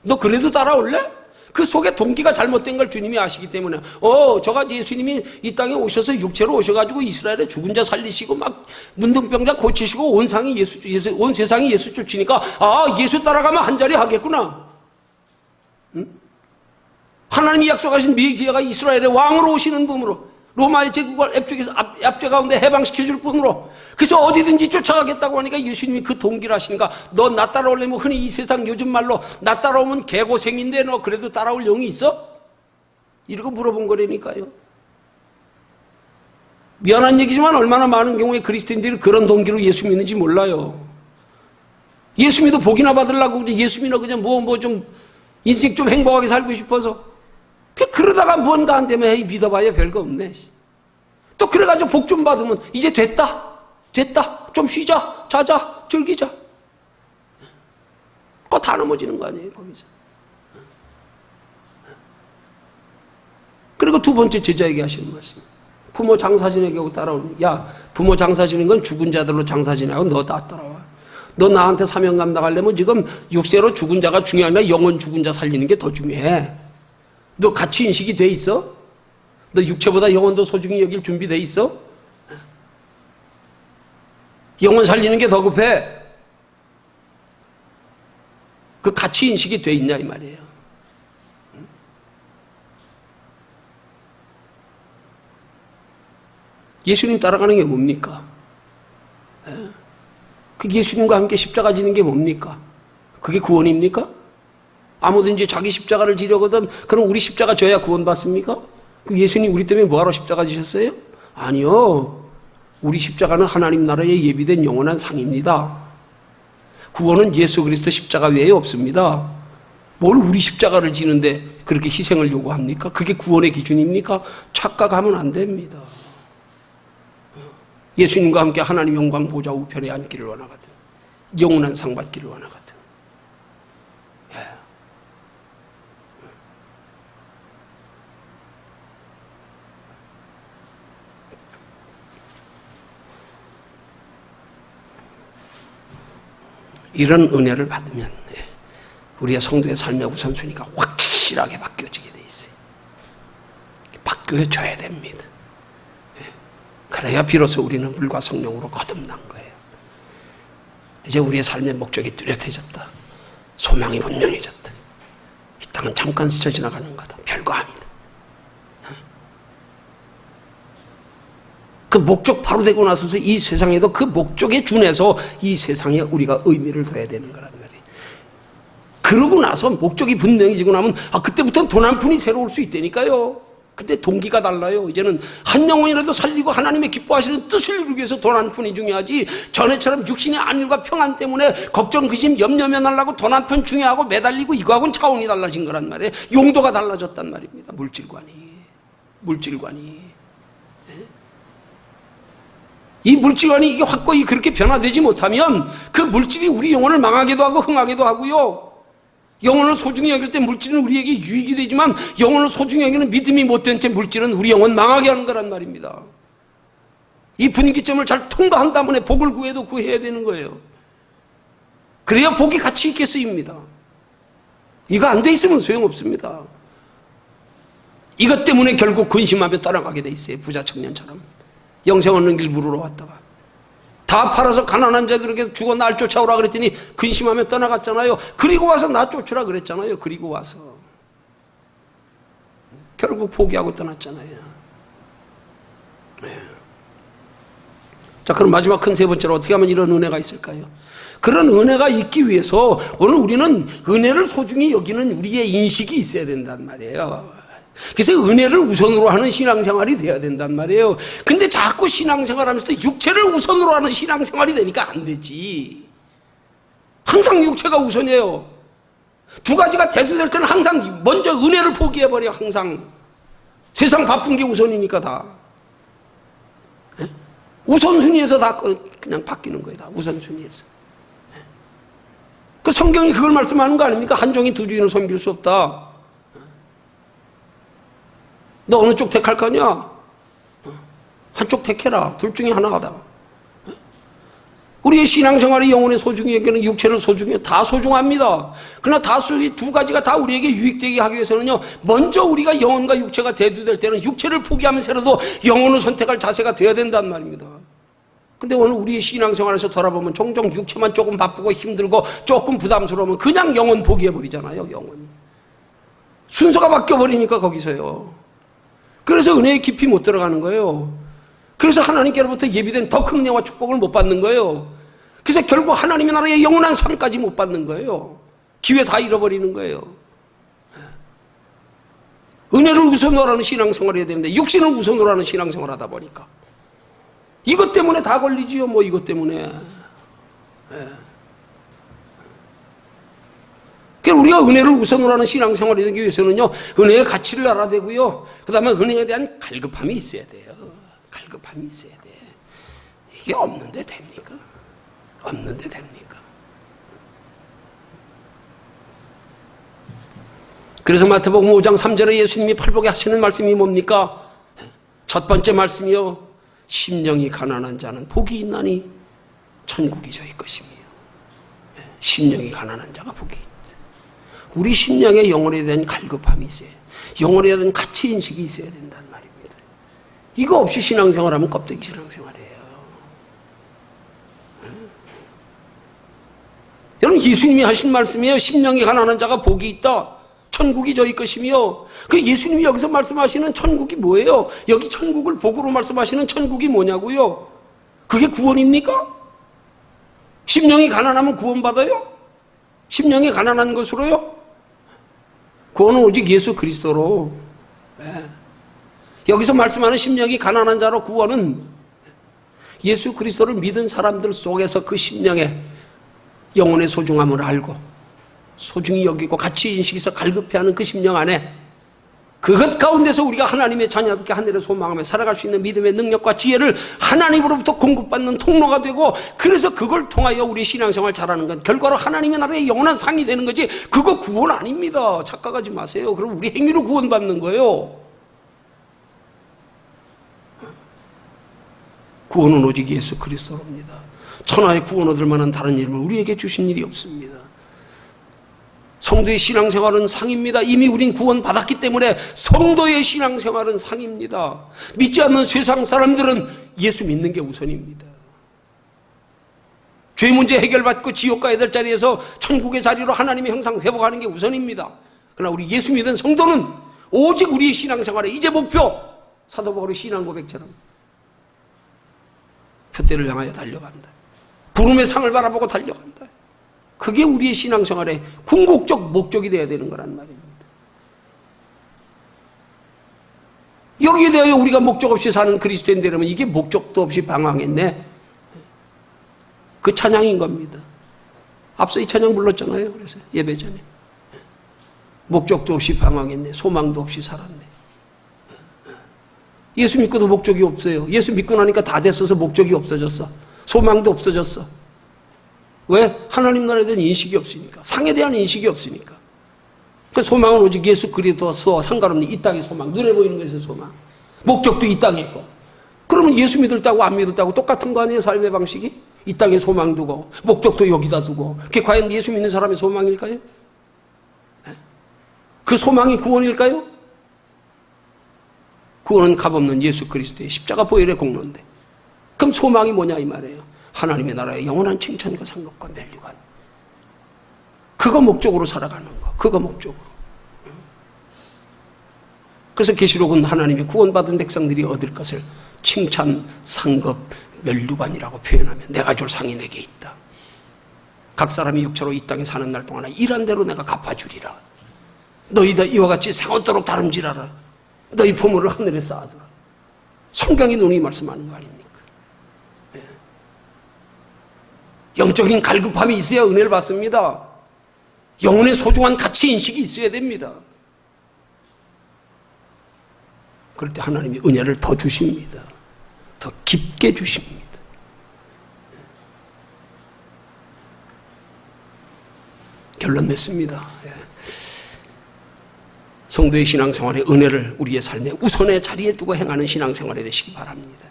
너 그래도 따라올래? 그 속에 동기가 잘못된 걸 주님이 아시기 때문에, 저가 예수님이 이 땅에 오셔서 육체로 오셔가지고 이스라엘의 죽은 자 살리시고 막 문둥병자 고치시고 온 세상이 예수 쫓으니까, 예수 따라가면 한 자리 하겠구나. 응? 하나님이 약속하신 메시아가 이스라엘의 왕으로 오시는 분으로, 로마의 제국을 압제 가운데 해방시켜줄 분으로, 그래서 어디든지 쫓아가겠다고 하니까 예수님이 그 동기를 하시니까, 너 나 따라오려면, 흔히 이 세상 요즘 말로 나 따라오면 개고생인데 너 그래도 따라올 용이 있어? 이러고 물어본 거라니까요. 미안한 얘기지만 얼마나 많은 경우에 그리스도인들이 그런 동기로 예수 믿는지 몰라요. 예수 믿어 복이나 받으려고, 예수 믿어 그냥 좀 인생 좀 행복하게 살고 싶어서, 그러다가 뭔가 안 되면 믿어봐야 별거 없네. 또 그래가지고 복 좀 받으면 이제 됐다 좀 쉬자, 자자, 즐기자, 그거 다 넘어지는 거 아니에요 거기서. 그리고 두 번째 제자에게 하시는 말씀, 부모 장사 지내고 따라오는, 야, 부모 장사 지내는 건 죽은 자들로 장사 지내고 너 다 따라와. 너 나한테 사명 감당하려면 지금 육세로 죽은 자가 중요한 게 아니라 영원 죽은 자 살리는 게 더 중요해. 너 가치 인식이 돼 있어? 너 육체보다 영혼도 소중히 여길 준비돼 있어? 영혼 살리는 게 더 급해. 그 가치 인식이 돼 있냐 이 말이에요. 예수님 따라가는 게 뭡니까? 그 예수님과 함께 십자가 지는 게 뭡니까? 그게 구원입니까? 아무든지 자기 십자가를 지려거든 그럼 우리 십자가 져야 구원받습니까? 그 예수님 우리 때문에 뭐하러 십자가 지셨어요? 아니요. 우리 십자가는 하나님 나라에 예비된 영원한 상입니다. 구원은 예수 그리스도 십자가 외에 없습니다. 뭘 우리 십자가를 지는데 그렇게 희생을 요구합니까? 그게 구원의 기준입니까? 착각하면 안 됩니다. 예수님과 함께 하나님 영광 보좌 우편에 앉기를 원하거든. 영원한 상 받기를 원하거든. 이런 은혜를 받으면 우리의 성도의 삶의 우선순위가 확실하게 바뀌어지게 돼 있어요. 바뀌어져야 됩니다. 그래야 비로소 우리는 물과 성령으로 거듭난 거예요. 이제 우리의 삶의 목적이 뚜렷해졌다. 소망이 분명해졌다. 이 땅은 잠깐 스쳐 지나가는 거다. 별거 아니다. 그 목적 바로 되고 나서서 이 세상에도 그 목적에 준해서 이 세상에 우리가 의미를 둬야 되는 거란 말이에요. 그러고 나서 목적이 분명해지고 나면 그때부터 돈 한 푼이 새로울 수 있다니까요. 근데 동기가 달라요. 이제는 한 영혼이라도 살리고 하나님의 기뻐하시는 뜻을 이루기 위해서 돈 한 푼이 중요하지, 전에처럼 육신의 안일과 평안 때문에 걱정, 근심, 염려면 하려고 돈 한 푼 중요하고 매달리고 이거하고는 차원이 달라진 거란 말이에요. 용도가 달라졌단 말입니다. 물질관이. 이 물질관이 이게 확고히 그렇게 변화되지 못하면 그 물질이 우리 영혼을 망하게도 하고 흥하게도 하고요. 영혼을 소중히 여길 때 물질은 우리에게 유익이 되지만 영혼을 소중히 여기는 믿음이 못된 채 물질은 우리 영혼 망하게 하는 거란 말입니다. 이 분기점을 잘 통과한 다음에 복을 구해도 구해야 되는 거예요. 그래야 복이 가치 있게 쓰입니다. 이거 안 돼 있으면 소용없습니다. 이것 때문에 결국 근심하며 떠나가게 돼 있어요. 부자 청년처럼. 영생 얻는 길 물으러 왔다가 다 팔아서 가난한 자들에게 죽어 날 쫓아오라 그랬더니 근심하며 떠나갔잖아요. 그리고 와서 나 쫓으라 그랬잖아요. 그리고 와서 결국 포기하고 떠났잖아요. 네. 자, 그럼 마지막 큰 세 번째로 어떻게 하면 이런 은혜가 있을까요? 그런 은혜가 있기 위해서 오늘 우리는 은혜를 소중히 여기는 우리의 인식이 있어야 된단 말이에요. 그래서 은혜를 우선으로 하는 신앙생활이 돼야 된단 말이에요. 근데 자꾸 신앙생활 하면서 육체를 우선으로 하는 신앙생활이 되니까 안 되지. 항상 육체가 우선이에요. 두 가지가 대두될 때는 항상 먼저 은혜를 포기해버려. 항상 세상 바쁜 게 우선이니까 다 우선순위에서 다 그냥 바뀌는 거예요. 다 우선순위에서. 그 성경이 그걸 말씀하는 거 아닙니까? 한 종이 두 주인을 섬길 수 없다. 너 어느 쪽 택할 거냐? 한쪽 택해라. 둘 중에 하나가 다. 우리의 신앙생활의 영혼의 소중히 여기는 육체를 소중히 다 소중합니다. 그러나 두 가지가 다 우리에게 유익되게 하기 위해서는요, 먼저 우리가 영혼과 육체가 대두될 때는 육체를 포기하면서라도 영혼을 선택할 자세가 되어야 된단 말입니다. 근데 오늘 우리의 신앙생활에서 돌아보면 종종 육체만 조금 바쁘고 힘들고 조금 부담스러우면 그냥 영혼 포기해버리잖아요. 영혼 순서가 바뀌어버리니까 거기서요. 그래서 은혜의 깊이 못 들어가는 거예요. 그래서 하나님께로부터 예비된 더 큰 은혜와 축복을 못 받는 거예요. 그래서 결국 하나님의 나라의 영원한 상까지 못 받는 거예요. 기회 다 잃어버리는 거예요. 은혜를 우선으로 하는 신앙생활을 해야 되는데 육신을 우선으로 하는 신앙생활을 하다 보니까 이것 때문에 다 걸리지요. 뭐 이것 때문에. 그러니까 우리가 은혜를 우선으로 하는 신앙생활이 되기 위해서는요, 은혜의 가치를 알아야 되고요, 그 다음에 은혜에 대한 갈급함이 있어야 돼요. 갈급함이 있어야 돼. 이게 없는데 됩니까? 없는데 됩니까? 그래서 마태복음 5장 3절에 예수님이 팔복에 하시는 말씀이 뭡니까? 첫 번째 말씀이요, 심령이 가난한 자는 복이 있나니 천국이 저희 것이며. 심령이 가난한 자가 복이 있다. 우리 심령에 영혼에 대한 갈급함이 있어요. 영혼에 대한 가치인식이 있어야 된다는 말입니다. 이거 없이 신앙생활하면 껍데기 신앙생활이에요. 여러분, 예수님이 하신 말씀이에요. 심령이 가난한 자가 복이 있다. 천국이 저희 것이며, 그 예수님이 여기서 말씀하시는 천국이 뭐예요? 여기 천국을 복으로 말씀하시는 천국이 뭐냐고요? 그게 구원입니까? 심령이 가난하면 구원받아요? 심령이 가난한 것으로요? 구원은 오직 예수 그리스도로. 네. 여기서 말씀하는 심령이 가난한 자로 구원은 예수 그리스도를 믿은 사람들 속에서 그 심령의 영혼의 소중함을 알고 소중히 여기고 가치 인식에서 갈급해하는 그 심령 안에, 그것 가운데서 우리가 하나님의 자녀답게 하늘을 소망하며 살아갈 수 있는 믿음의 능력과 지혜를 하나님으로부터 공급받는 통로가 되고, 그래서 그걸 통하여 우리 신앙생활 잘하는 건 결과로 하나님의 나라의 영원한 상이 되는 거지, 그거 구원 아닙니다. 착각하지 마세요. 그럼 우리 행위로 구원받는 거예요. 구원은 오직 예수 그리스도로입니다. 천하의 구원 얻을 만한 다른 이름을 우리에게 주신 일이 없습니다. 성도의 신앙생활은 상입니다. 이미 우린 구원받았기 때문에 성도의 신앙생활은 상입니다. 믿지 않는 세상 사람들은 예수 믿는 게 우선입니다. 죄 문제 해결받고 지옥 가야 될 자리에서 천국의 자리로 하나님의 형상 회복하는 게 우선입니다. 그러나 우리 예수 믿은 성도는 오직 우리의 신앙생활의 이제 목표, 사도 바울의 신앙 고백처럼 표대를 향하여 달려간다. 부름의 상을 바라보고 달려간다. 그게 우리의 신앙생활의 궁극적 목적이 되어야 되는 거란 말입니다. 여기에 대하여 우리가 목적 없이 사는 그리스도인 되려면 이게 목적도 없이 방황했네, 그 찬양인 겁니다. 앞서 이 찬양 불렀잖아요. 그래서 예배 전에 목적도 없이 방황했네, 소망도 없이 살았네. 예수 믿고도 목적이 없어요. 예수 믿고 나니까 다 됐어서 목적이 없어졌어. 소망도 없어졌어. 왜? 하나님 나라에 대한 인식이 없으니까. 상에 대한 인식이 없으니까. 그 소망은 오직 예수 그리스도와 상관없는 이 땅의 소망, 눈에 보이는 것의 소망. 목적도 이 땅에 있고. 그러면 예수 믿을 때하고 안 믿을 때하고 똑같은 거 아니에요? 삶의 방식이? 이 땅에 소망 두고 목적도 여기다 두고. 그게 과연 예수 믿는 사람의 소망일까요? 그 소망이 구원일까요? 구원은 값없는 예수 그리스도의 십자가 보혈의 공로인데, 그럼 소망이 뭐냐 이 말이에요. 하나님의 나라의 영원한 칭찬과 상급과 멸류관. 그거 목적으로 살아가는 거. 그거 목적으로. 그래서 계시록은 하나님의 구원받은 백성들이 얻을 것을 칭찬, 상급, 멸류관이라고 표현하면 내가 줄 상이 내게 있다. 각 사람이 육체로 이 땅에 사는 날 동안 일한 대로 내가 갚아주리라. 너희들 이와 같이 생원토록 다름질하라. 너희 보물을 하늘에 쌓아두라. 성경이 논의 말씀하는 거 아닙니까? 영적인 갈급함이 있어야 은혜를 받습니다. 영혼의 소중한 가치 인식이 있어야 됩니다. 그럴 때 하나님이 은혜를 더 주십니다. 더 깊게 주십니다. 결론 맺습니다. 성도의 신앙생활의 은혜를 우리의 삶의 우선의 자리에 두고 행하는 신앙생활이 되시기 바랍니다.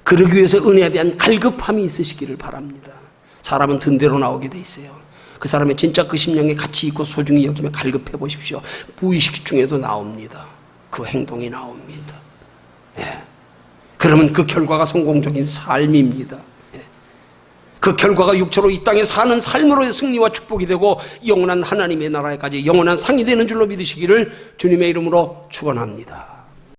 그러기 위해서 은혜에 대한 갈급함이 있으시기를 바랍니다. 사람은 든 대로 나오게 돼 있어요. 그 사람의 진짜 그 심령에 가치 있고 소중히 여기며 갈급해 보십시오. 무의식 중에도 나옵니다. 그 행동이 나옵니다. 예. 그러면 그 결과가 성공적인 삶입니다. 예. 그 결과가 육체로 이 땅에 사는 삶으로의 승리와 축복이 되고 영원한 하나님의 나라에까지 영원한 상이 되는 줄로 믿으시기를 주님의 이름으로 축원합니다.